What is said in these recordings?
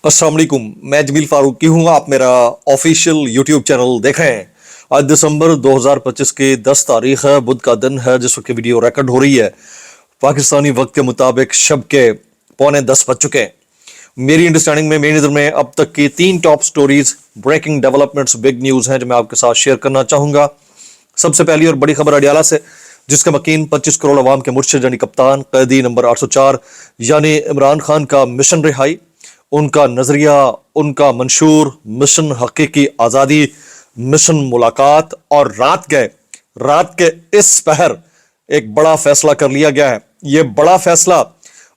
अस्सलाम वालेकुम, मैं जमील फारूकी हूँ। आप मेरा ऑफिशियल यूट्यूब चैनल देख रहे हैं। आज दिसंबर 2025 की 10 तारीख है, बुध का दिन है जिस वक्त वीडियो रिकॉर्ड हो रही है। पाकिस्तानी वक्त के मुताबिक शब के 9:45 बज चुके हैं। मेरी अंडरस्टैंडिंग में, मेरी नज़र में अब तक की 3 top stories, breaking developments, big news हैं जो मैं आपके साथ शेयर करना चाहूँगा। सबसे पहली और बड़ी खबर अडियाला से, जिसका मकीन 25 करोड़ अवाम के मुर्शिद यानी कप्तान कैदी नंबर 804 यानी इमरान खान का मिशन रिहाई, उनका नजरिया, उनका मंशूर, मिशन हकीकी आज़ादी, मिशन मुलाकात। और रात के इस पहर एक बड़ा फैसला कर लिया गया है। यह बड़ा फैसला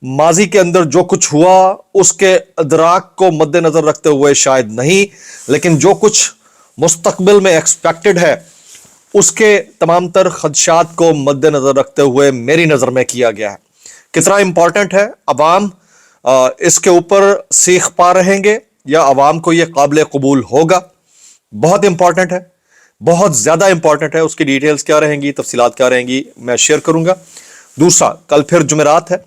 माजी के अंदर जो कुछ हुआ उसके अदराक को मद्देनजर रखते हुए शायद नहीं, लेकिन जो कुछ मुस्तकबिल में एक्सपेक्टेड है उसके तमाम तर खदशात को मद्देनजर रखते हुए मेरी नजर में किया गया है। कितना इंपॉर्टेंट है, अवाम इसके ऊपर सीख पा रहेंगे या अवाम को यह काबिल कबूल होगा, बहुत इंपॉर्टेंट है, बहुत ज्यादा इंपॉर्टेंट है। उसकी डिटेल्स क्या रहेंगी, तफसीलात क्या रहेंगी, मैं शेयर करूंगा। दूसरा, कल फिर जुमेरात है।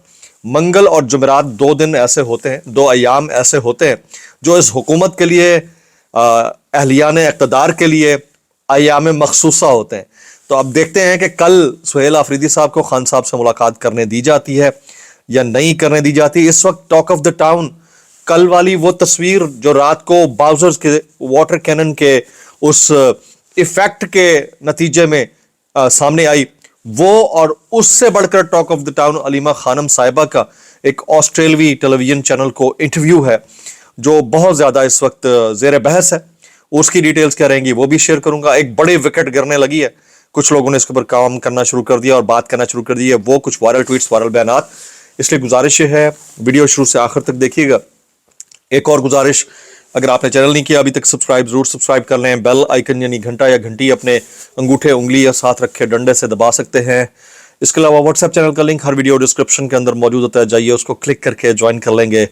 मंगल और जुमेरात 2 दिन ऐसे होते हैं, 2 अयाम ऐसे होते हैं जो इस हुकूमत के लिए, अहलियान इक़्तिदार के लिए अयाम मखसूसा होते हैं। तो अब देखते हैं कि कल सुहेल आफरीदी साहब को खान साहब से मुलाकात करने दी जाती है या नहीं करने दी जाती। इस वक्त टॉक ऑफ द टाउन कल वाली वो तस्वीर जो रात को बाउजर्स के वाटर कैनन के उस इफेक्ट के नतीजे में सामने आई, वो और उससे बढ़कर talk of the town Aleema Khanam साहिबा का एक ऑस्ट्रेलवी टेलीविजन चैनल को इंटरव्यू है जो बहुत ज्यादा इस वक्त जेर बहस है। उसकी डिटेल्स क्या रहेंगी वो भी शेयर करूंगा। एक बड़ी विकेट गिरने लगी है, कुछ लोगों ने इसके ऊपर काम करना शुरू कर दिया और बात करना शुरू कर दी है, वो कुछ वायरल ट्वीट्स, वायरल बयानात। इसलिए गुजारिश है वीडियो शुरू से आखिर तक देखिएगा। एक और गुजारिश, अगर आपने चैनल नहीं किया अभी तक सब्सक्राइब जरूर सब्सक्राइब कर लें। बेल आइकन यानी घंटा या घंटी अपने अंगूठे, उंगली या साथ रखे डंडे से दबा सकते हैं। इसके अलावा व्हाट्सएप चैनल का लिंक हर वीडियो डिस्क्रिप्शन के अंदर मौजूद होता है, जाइए उसको क्लिक करके ज्वाइन कर लेंगे।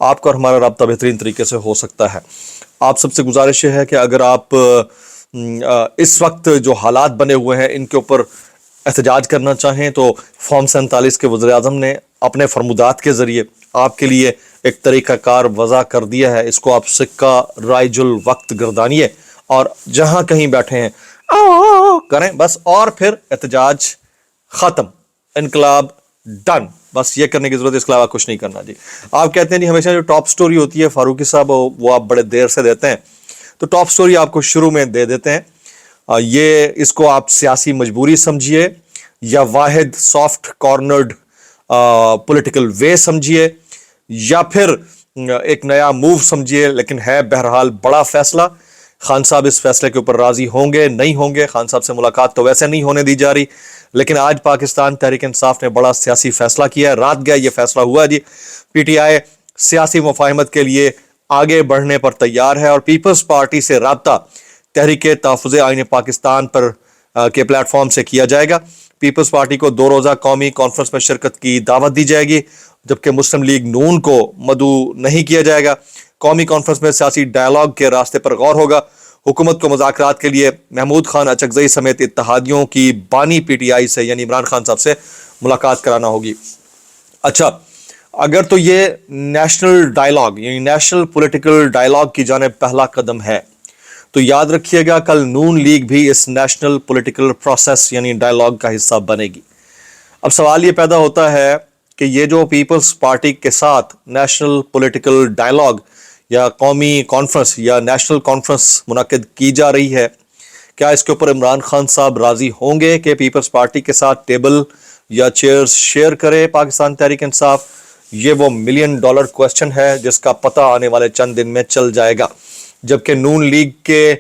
आपका और हमारा राब्ता बेहतरीन तरीके से हो सकता है। आप सबसे गुजारिश है कि अगर आप इस वक्त जो हालात बने हुए हैं इनके ऊपर एहतजाज करना चाहें तो फॉर्म 47 के वज़ीर आज़म ने अपने फरमुदात के जरिए आपके लिए एक तरीक़ाकार वज़ा कर दिया है। इसको आप सिक्का राइजुल वक्त गर्दानिए और जहां कहीं बैठे हैं करें बस, और फिर एहतजाज खत्म, इनकलाब डन। बस ये करने की जरूरत है, इसके अलावा कुछ नहीं करना जी। आप कहते हैं जी हमेशा जो टॉप स्टोरी होती है फारूकी साहब वो आप बड़े देर से देते हैं, तो टॉप स्टोरी आपको शुरू में दे देते हैं। ये इसको आप सियासी मजबूरी समझिए या वाहिद सॉफ्ट कॉर्नर्ड पॉलिटिकल वे समझिए या फिर एक नया मूव समझिए, लेकिन है बहरहाल बड़ा फैसला। खान साहब इस फैसले के ऊपर राजी होंगे नहीं होंगे, खान साहब से मुलाकात तो वैसे नहीं होने दी जा रही, लेकिन आज पाकिस्तान तहरीक इंसाफ ने बड़ा सियासी फैसला किया है। रात गया ये फैसला हुआ जी, पीटीआई सियासी मुफाहमत के लिए आगे बढ़ने पर तैयार है और पीपल्स पार्टी से राब्ता तहरीक तहफ़्फ़ुज़ आईन पाकिस्तान पर के प्लेटफॉर्म से किया जाएगा। पीपल्स पार्टी को 2 रोज़ा कौमी कॉन्फ्रेंस में शिरकत की दावत दी जाएगी, जबकि मुस्लिम लीग नून को मदऊ नहीं किया जाएगा। कौमी कॉन्फ्रेंस में सियासी डायलॉग के रास्ते पर गौर होगा। हुकूमत को मुज़ाकरात के लिए महमूद खान अचकज़ई समेत इत्तेहादियों की बानी पीटीआई से यानी इमरान खान साहब से मुलाकात कराना होगी। अच्छा, अगर तो ये नेशनल डायलॉग यानी नेशनल पॉलिटिकल डायलॉग की जानिब पहला कदम है, तो याद रखिएगा कल नून लीग भी इस नेशनल पॉलिटिकल प्रोसेस यानी डायलॉग का हिस्सा बनेगी। अब सवाल ये पैदा होता है कि ये जो पीपल्स पार्टी के साथ नेशनल पॉलिटिकल डायलॉग या कौमी कॉन्फ्रेंस या नेशनल कॉन्फ्रेंस मुनक्किद की जा रही है, क्या इसके ऊपर इमरान खान साहब राजी होंगे कि पीपल्स पार्टी के साथ टेबल या चेयर्स शेयर करे पाकिस्तान तहरीक इंसाफ? ये वो $1 मिलियन क्वेश्चन है जिसका पता आने वाले चंद दिन में चल जाएगा। जबकि नून लीग के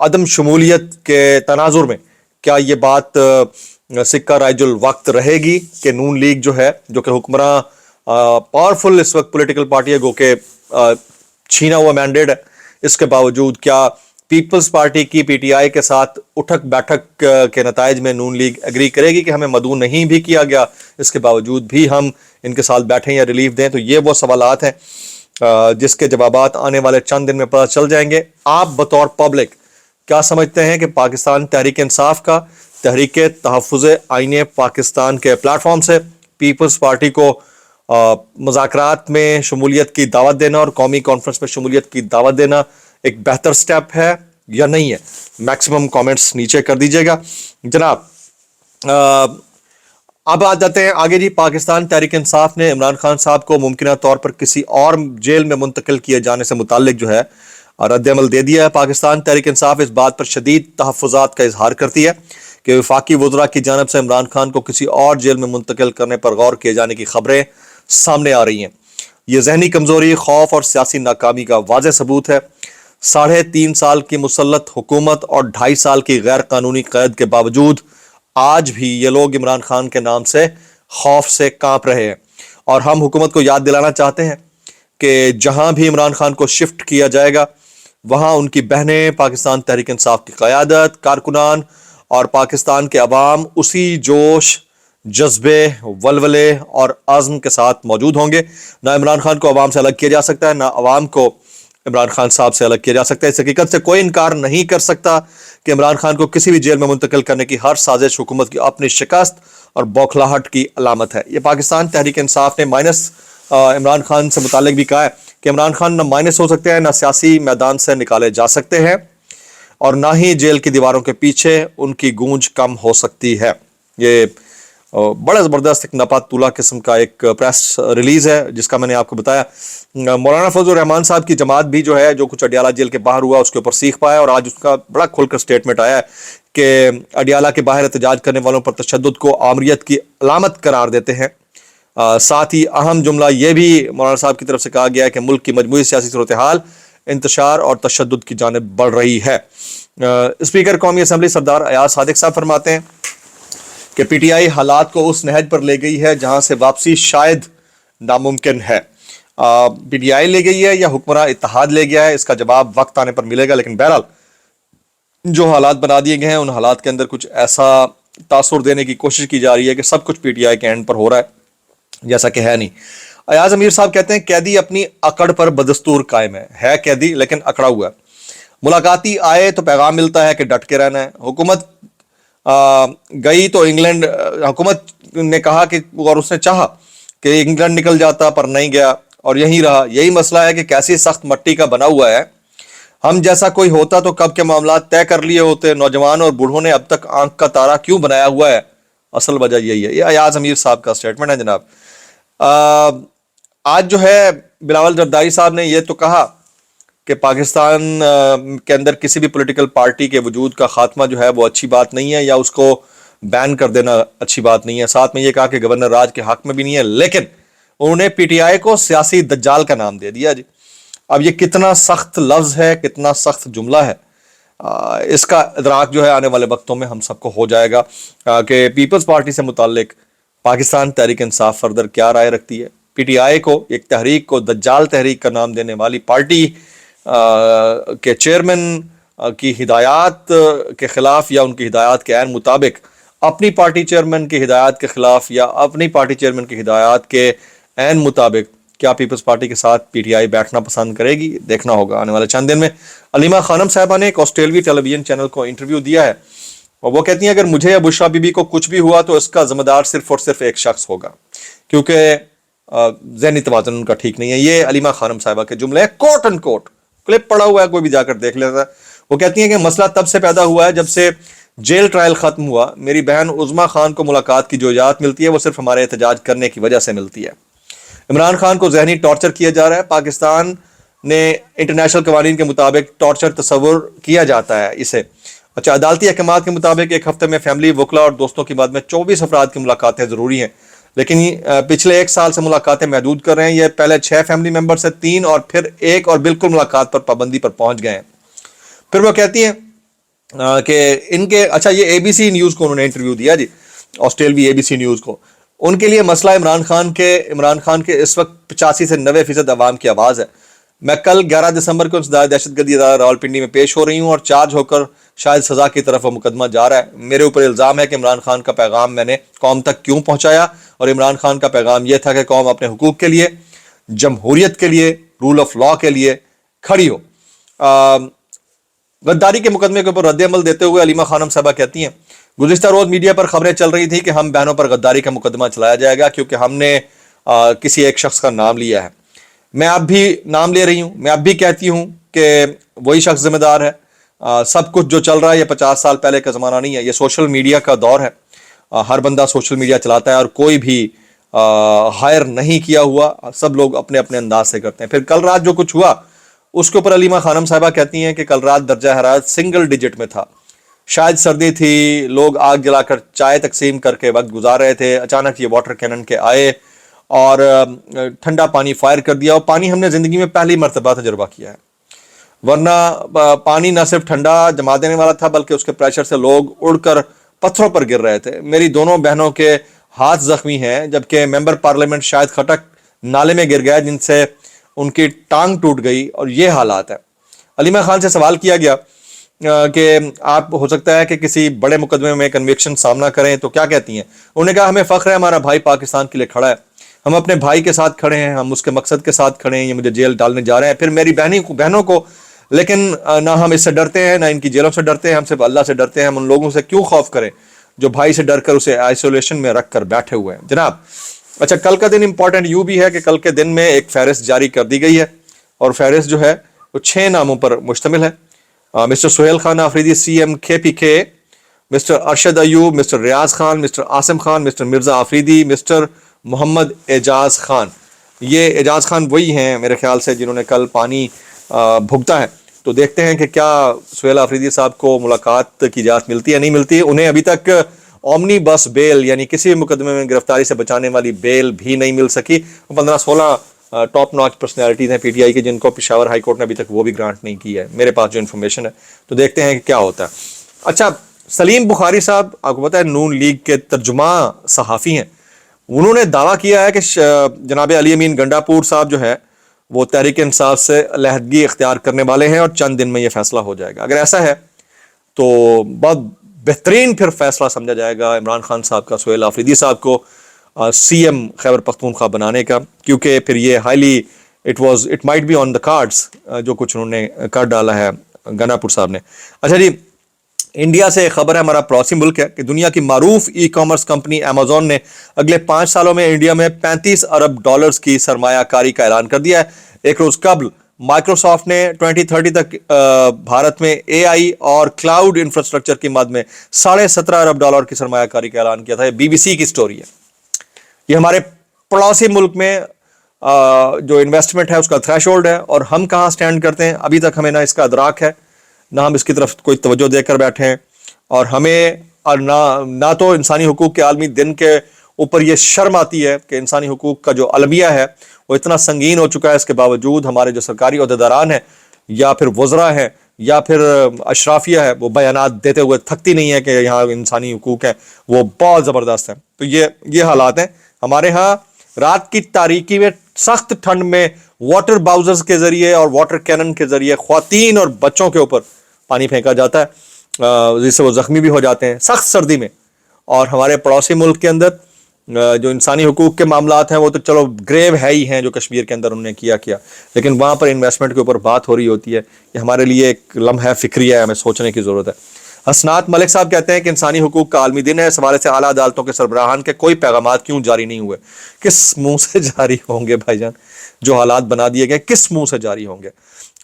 अदम शमूलियत के तनाजुर में क्या ये बात सिक्का राइजुल वक्त रहेगी कि नून लीग जो है, जो कि हुक्मरान पावरफुल इस वक्त पॉलिटिकल पार्टी है, गो के छीना हुआ मैंडेट है, इसके बावजूद क्या पीपल्स पार्टी की पीटीआई के साथ उठक बैठक के नताइज में नून लीग एग्री करेगी कि हमें मदऊ नहीं भी किया गया, इसके बावजूद भी हम इनके साथ बैठें या रिलीफ दें? तो ये वो सवालात हैं जिसके जवाबात आने वाले चंद दिन में पता चल जाएंगे। आप बतौर पब्लिक क्या समझते हैं कि पाकिस्तान तहरीक इंसाफ का तहरीक तहफ़्फ़ुज़ आईन पाकिस्तान के प्लेटफॉर्म से पीपल्स पार्टी को مذاکرات میں شمولیت کی دعوت دینا اور قومی کانفرنس میں شمولیت کی دعوت دینا ایک بہتر سٹیپ ہے یا نہیں ہے؟ میکسیمم کامنٹس نیچے کر دیجیے گا جناب. اب آ جاتے ہیں آگے جی. پاکستان تحریک انصاف نے عمران خان صاحب کو ممکنہ طور پر کسی اور جیل میں منتقل کیے جانے سے متعلق جو ہے رد عمل دے دیا ہے. پاکستان تحریک انصاف اس بات پر شدید تحفظات کا اظہار کرتی ہے کہ وفاقی وزراء کی جانب سے عمران خان کو کسی اور جیل میں منتقل کرنے پر غور کیے جانے کی خبریں سامنے آ رہی ہیں. یہ ذہنی کمزوری، خوف اور سیاسی ناکامی کا واضح ثبوت ہے. 3.5 سال کی مسلط حکومت اور 2.5 سال کی غیر قانونی قید کے باوجود آج بھی یہ لوگ عمران خان کے نام سے خوف سے کانپ رہے ہیں. اور ہم حکومت کو یاد دلانا چاہتے ہیں کہ جہاں بھی عمران خان کو شفٹ کیا جائے گا وہاں ان کی بہنیں، پاکستان تحریک انصاف کی قیادت، کارکنان اور پاکستان کے عوام اسی جوش، جذبے، ولولے اور عزم کے ساتھ موجود ہوں گے. نہ عمران خان کو عوام سے الگ کیا جا سکتا ہے، نہ عوام کو عمران خان صاحب سے الگ کیا جا سکتا ہے. اس حقیقت سے کوئی انکار نہیں کر سکتا کہ عمران خان کو کسی بھی جیل میں منتقل کرنے کی ہر سازش حکومت کی اپنی شکست اور بوکھلاہٹ کی علامت ہے. یہ پاکستان تحریک انصاف نے مائنس عمران خان سے متعلق بھی کہا ہے کہ عمران خان نہ مائنس ہو سکتے ہیں، نہ سیاسی میدان سے نکالے جا سکتے ہیں، اور نہ ہی جیل کی دیواروں کے پیچھے ان کی گونج کم ہو سکتی ہے. یہ بڑا زبردست ایک نپاتولہ قسم کا ایک پریس ریلیز ہے جس کا میں نے آپ کو بتایا. مولانا فضل الرحمان صاحب کی جماعت بھی جو ہے جو کچھ اڈیالہ جیل کے باہر ہوا اس کے اوپر سیکھ پایا، اور آج اس کا بڑا کھل کر سٹیٹمنٹ آیا ہے کہ اڈیالہ کے باہر احتجاج کرنے والوں پر تشدد کو آمریت کی علامت قرار دیتے ہیں. ساتھ ہی اہم جملہ یہ بھی مولانا صاحب کی طرف سے کہا گیا ہے کہ ملک کی مجموعی سیاسی صورتحال انتشار اور تشدد کی جانب بڑھ رہی ہے. اسپیکر قومی اسمبلی سردار ایاز صادق صاحب فرماتے ہیں کہ پی ٹی آئی حالات کو اس نہج پر لے گئی ہے جہاں سے واپسی شاید ناممکن ہے. پی ٹی آئی لے گئی ہے یا حکمراں اتحاد لے گیا ہے، اس کا جواب وقت آنے پر ملے گا. لیکن بہرحال جو حالات بنا دیے گئے ہیں ان حالات کے اندر کچھ ایسا تاثر دینے کی کوشش کی جا رہی ہے کہ سب کچھ پی ٹی آئی کے اینڈ پر ہو رہا ہے جیسا کہ ہے نہیں. ایاز امیر صاحب کہتے ہیں قیدی اپنی اکڑ پر بدستور قائم ہے قیدی لیکن اکڑا ہوا ہے. ملاقاتی آئے تو پیغام ملتا ہے کہ ڈٹ کے رہنا ہے. حکومت گئی تو انگلینڈ، حکومت نے کہا کہ اور اس نے چاہا کہ انگلینڈ نکل جاتا پر نہیں گیا اور یہیں رہا. یہی مسئلہ ہے کہ کیسی سخت مٹی کا بنا ہوا ہے. ہم جیسا کوئی ہوتا تو کب کے معاملات طے کر لیے ہوتے. نوجوان اور بوڑھوں نے اب تک آنکھ کا تارا کیوں بنایا ہوا ہے؟ اصل وجہ یہی ہے. یہ ایاز امیر صاحب کا سٹیٹمنٹ ہے جناب. آج جو ہے بلاول زرداری صاحب نے یہ تو کہا کہ پاکستان کے اندر کسی بھی پولیٹیکل پارٹی کے وجود کا خاتمہ جو ہے وہ اچھی بات نہیں ہے یا اس کو بین کر دینا اچھی بات نہیں ہے. ساتھ میں یہ کہا کہ گورنر راج کے حق میں بھی نہیں ہے، لیکن انہوں نے پی ٹی آئی کو سیاسی دجال کا نام دے دیا جی. اب یہ کتنا سخت لفظ ہے، کتنا سخت جملہ ہے، اس کا ادراک جو ہے آنے والے وقتوں میں ہم سب کو ہو جائے گا کہ پیپلز پارٹی سے متعلق پاکستان تحریک انصاف فردر کیا رائے رکھتی ہے. پی ٹی آئی کو، ایک تحریک کو دجال تحریک کا نام دینے والی پارٹی کے چیئرمین کی ہدایات کے خلاف یا ان کی ہدایات کے عین مطابق اپنی پارٹی چیئرمین کی ہدایات کے خلاف یا اپنی پارٹی چیئرمین کی ہدایات کے عین مطابق کیا پیپلز پارٹی کے ساتھ پی ٹی آئی بیٹھنا پسند کرے گی؟ دیکھنا ہوگا آنے والے چند دن میں. علیمہ خانم صاحبہ نے ایک آسٹریلوی ٹیلی ویژن چینل کو انٹرویو دیا ہے اور وہ کہتی ہیں اگر مجھے یا بشرا بی بی کو کچھ بھی ہوا تو اس کا ذمہ دار صرف اور صرف ایک شخص ہوگا کیونکہ ذہنی توازن ان کا ٹھیک نہیں ہے. یہ علیمہ خانم صاحبہ کے جملے ہیں، کوٹ اینڈ کوٹ، کلپ پڑا ہوا ہے، کوئی بھی جا کر دیکھ لیتا ہے. وہ کہتی ہیں کہ مسئلہ تب سے پیدا ہوا ہے جب سے جیل ٹرائل ختم ہوا. میری بہن عظما خان کو ملاقات کی جو اجازت ملتی ہے وہ صرف ہمارے احتجاج کرنے کی وجہ سے ملتی ہے. عمران خان کو ذہنی ٹارچر کیا جا رہا ہے. پاکستان نے انٹرنیشنل قوانین کے مطابق ٹارچر تصور کیا جاتا ہے اسے. اچھا، عدالتی احکامات کے مطابق ایک ہفتے میں فیملی، وکلا اور دوستوں کی بعد میں 24 افراد کی ملاقاتیں ضروری ہیں، لیکن پچھلے 1 سال سے ملاقاتیں محدود کر رہے ہیں. یہ پہلے 6 فیملی ممبر سے 3 اور پھر 1 اور بالکل ملاقات پر پابندی پر پہنچ گئے ہیں. پھر وہ کہتی ہیں کہ ان کے، اچھا یہ اے بی سی نیوز کو انہوں نے انٹرویو دیا جی، آسٹریلوی اے بی سی نیوز کو. ان کے لیے مسئلہ عمران خان کے اس وقت 85 سے 90% عوام کی آواز ہے. میں کل 11 دسمبر کو انسداد دہشت گردی ادارہ راولپنڈی میں پیش ہو رہی ہوں اور چارج ہو کر شاید سزا کی طرف وہ مقدمہ جا رہا ہے. میرے اوپر الزام ہے کہ عمران خان کا پیغام میں نے قوم تک کیوں پہنچایا، اور عمران خان کا پیغام یہ تھا کہ قوم اپنے حقوق کے لیے، جمہوریت کے لیے، رول آف لا کے لیے کھڑی ہو. غداری کے مقدمے کے اوپر رد عمل دیتے ہوئے علیمہ خانم صاحبہ کہتی ہیں گزشتہ روز میڈیا پر خبریں چل رہی تھی کہ ہم بہنوں پر غداری کا مقدمہ چلایا جائے گا کیونکہ ہم نے किसी एक शख्स का नाम लिया है। मैं अब भी नाम ले रही हूँ, मैं अब भी कहती हूँ कि वही शख्स जिम्मेदार है। सब कुछ जो चल रहा है ये 50 साल पहले का ज़माना नहीं है, ये सोशल मीडिया का दौर है। हर बंदा सोशल मीडिया चलाता है और कोई भी हायर नहीं किया हुआ, सब लोग अपने अपने अंदाज से करते हैं। फिर कल रात जो कुछ हुआ उसके ऊपर अलीमा खानम साहिबा कहती हैं कि कल रात दर्जा हरारत सिंगल डिजिट में था, शायद सर्दी थी, लोग आग जलाकर चाय तकसीम करके वक्त गुजार रहे थे, अचानक ये वाटर कैनन के आए और ठंडा पानी फायर कर दिया। और पानी हमने ज़िंदगी में पहली मरतबा तजुर्बा किया है, वरना पानी न सिर्फ ठंडा जमा देने वाला था बल्कि उसके प्रेशर से लोग उड़कर पत्थरों पर गिर रहे थे। मेरी दोनों बहनों के हाथ जख्मी हैं, जबकि मेंबर पार्लियामेंट शायद खटक नाले में गिर गया जिनसे उनकी टांग टूट गई और ये हालात है। अलीमा खान से सवाल किया गया कि आप हो सकता है कि किसी बड़े मुकदमे में कन्विक्शन सामना करें, तो क्या कहती हैं? उन्होंने कहा हमें फ़ख्र है, हमारा भाई पाकिस्तान के लिए खड़ा है, हम अपने भाई के साथ खड़े हैं, हम उसके मकसद के साथ खड़े हैं, ये मुझे जेल डालने जा रहे हैं, फिर मेरी बहनों को, लेकिन ना हम इससे डरते हैं ना इनकी जेलों से डरते हैं, हम सिर्फ अल्लाह से डरते हैं। हम उन लोगों से क्यों खौफ करें जो भाई से डर कर उसे आइसोलेशन में रख कर बैठे हुए हैं। जनाब, अच्छा, कल का दिन इंपॉर्टेंट यूँ भी है कि कल के दिन में एक फहरिस्त जारी कर दी गई है और फहरिस्त जो है वो 6 नामों पर मुश्तमिल है। Mister Suhail Khan Afridi CM KPK, mister Arshad Ayub, mister Riaz Khan, mister Asim Khan, mister Mirza Afridi, mister Mohammad Ejaz Khan. ये एजाज खान वही हैं मेरे ख्याल से जिन्होंने कल पानी भुगता है। तो देखते हैं कि क्या सुहेल आफरीदी साहब को मुलाकात की इजाज़त मिलती है नहीं मिलती है। उन्हें अभी तक ओमनी बस बेल यानी किसी भी मुकदमे में गिरफ्तारी से बचाने वाली बेल भी नहीं मिल सकी। 15-16 टॉप नॉच पर्सनैलिटीज़ हैं PTI की जिनको पेशावर हाई कोर्ट ने अभी तक वो भी ग्रांट नहीं की है, मेरे पास जो इन्फॉर्मेशन है। तो देखते हैं कि क्या होता है। अच्छा, सलीम बुखारी साहब आपको पता है नून लीग के तर्जुमा सहाफ़ी हैं, उन्होंने दावा किया है कि जनाब अली अमीन गंडापुर साहब जो है वो तहरीक इंसाफ से अलहदगी इख्तियार करने वाले हैं और चंद दिन में ये फैसला हो जाएगा। अगर ऐसा है तो बहुत बेहतरीन फिर फैसला समझा जाएगा इमरान खान साहब का सुहेल आफरीदी साहब को CM खैबर पख्तूनख्वा बनाने का, क्योंकि फिर ये highly it might be on the cards जो कुछ उन्होंने कर डाला है गंडापुर साहब ने। अच्छा जी, इंडिया से एक खबर है, हमारा पड़ोसी मुल्क है, कि दुनिया की मारूफ ई-कॉमर्स कंपनी अमेजोन ने अगले 5 सालों में इंडिया में $35 अरब की सरमायाकारी का ऐलान कर दिया है। एक रोज कबल माइक्रोसॉफ्ट ने 2030 तक भारत में AI और क्लाउड इंफ्रास्ट्रक्चर की मद में $17.5 अरब की सरमायाकारी का ऐलान किया था। BBC की स्टोरी है। ये हमारे पड़ोसी मुल्क में जो इन्वेस्टमेंट है उसका थ्रेशोल्ड है और हम कहाँ स्टैंड करते हैं अभी तक हमें ना इसका अदराक है, ना हम इसकी तरफ कोई तवज्जो देकर बैठे हैं और हमें और ना तो इंसानी हुकूक के आलमी दिन के ऊपर ये शर्म आती है कि इंसानी हुकूक का जो अलमिया है वो इतना संगीन हो चुका है। इसके बावजूद हमारे जो सरकारी अहदेदारान हैं या फिर वज़रा हैं या फिर अशराफिया है वो बयानात देते हुए थकती नहीं है कि यहाँ इंसानी हुकूक है, वो बहुत ज़बरदस्त है। तो ये हालात हैं हमारे यहाँ। रात की तारीकी में सख्त ठंड में वाटर बाउजर्स के ज़रिए और वाटर कैनन के ज़रिए ख्वातीन और बच्चों के ऊपर पानी फेंका जाता है जिससे वो ज़ख्मी भी हो जाते हैं सख्त सर्दी में। और हमारे पड़ोसी मुल्क के अंदर जो इंसानी हुकूक के मामलात हैं वो तो चलो ग्रेव है ही हैं जो कश्मीर के अंदर उन्होंने किया, लेकिन वहाँ पर इन्वेस्टमेंट के ऊपर बात हो रही होती है। ये हमारे लिए एक लम्हा फिक्रिया है, हमें सोचने की ज़रूरत है। हसनात मलिक साहब कहते हैं कि इंसानी हुकूक का आलमी दिन है, इस हवाले से आला अदालतों के सरबराहान के कोई पैगामात क्यों जारी नहीं हुए? किस मुंह से जारी होंगे भाईजान? जो हालात बना दिए गए किस मुंह से जारी होंगे?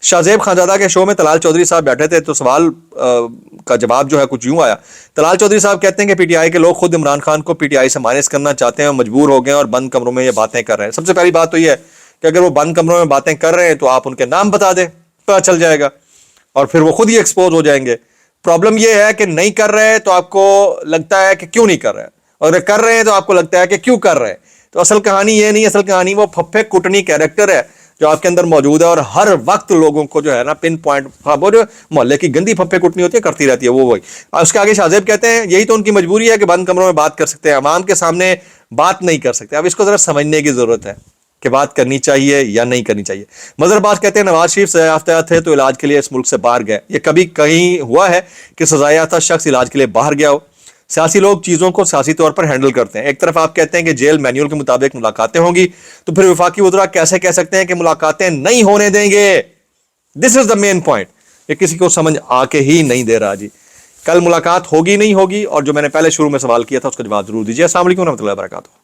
शाहजेब खानजादा के शो में तलाल चौधरी साहब बैठे थे तो सवाल का जवाब जो है कुछ यूं आया। तलाल चौधरी साहब कहते हैं कि PTI के लोग खुद इमरान खान को PTI से माइनस करना चाहते हैं और मजबूर हो गए और बंद कमरों में ये बातें कर रहे हैं। सबसे पहली बात तो ये है कि अगर वो बंद कमरों में बातें कर रहे हैं तो आप उनके नाम बता दें, पता चल जाएगा और फिर वो खुद ही एक्सपोज हो जाएंगे। प्रॉब्लम ये है कि नहीं कर रहे हैं तो आपको लगता है कि क्यों नहीं कर रहे हैं, और अगर कर रहे हैं तो आपको लगता है कि क्यों कर रहे हैं। तो असल कहानी ये नहीं, असल कहानी वो फप्पे कुटनी कैरेक्टर है जो आपके अंदर मौजूद है और हर वक्त लोगों को जो है ना पिन पॉइंट, वो जो मोहल्ले की गंदी फप्पे कुटनी होती है करती रहती है वो वही। उसके आगे शाहजेब कहते हैं यही तो उनकी मजबूरी है कि बंद कमरों में बात कर सकते हैं, अवाम के सामने बात नहीं कर सकते। अब इसको जरा समझने की जरूरत है कि बात करनी चाहिए या नहीं करनी चाहिए। मजहर अब्बास कहते हैं नवाज शरीफ सजायाफ्ता थे तो इलाज के लिए इस मुल्क से बाहर गए। ये कभी कहीं हुआ है कि सजायाफ्ता शख्स इलाज के लिए बाहर गया हो? सियासी लोग चीज़ों को सियासी तौर पर हैंडल करते हैं। एक तरफ आप कहते हैं कि जेल मैन्यूअल के मुताबिक मुलाकातें होंगी, तो फिर वफाकी वज़रा कैसे कह सकते हैं कि मुलाकातें नहीं होने देंगे? This is the main point. ये किसी को समझ आके ही नहीं दे रहा जी। कल मुलाकात होगी नहीं होगी, और जो मैंने पहले शुरू में सवाल किया था उसका जवाब जरूर दीजिए। अस्सलाम वालेकुम रहमतुल्लाहि व बरकातहू।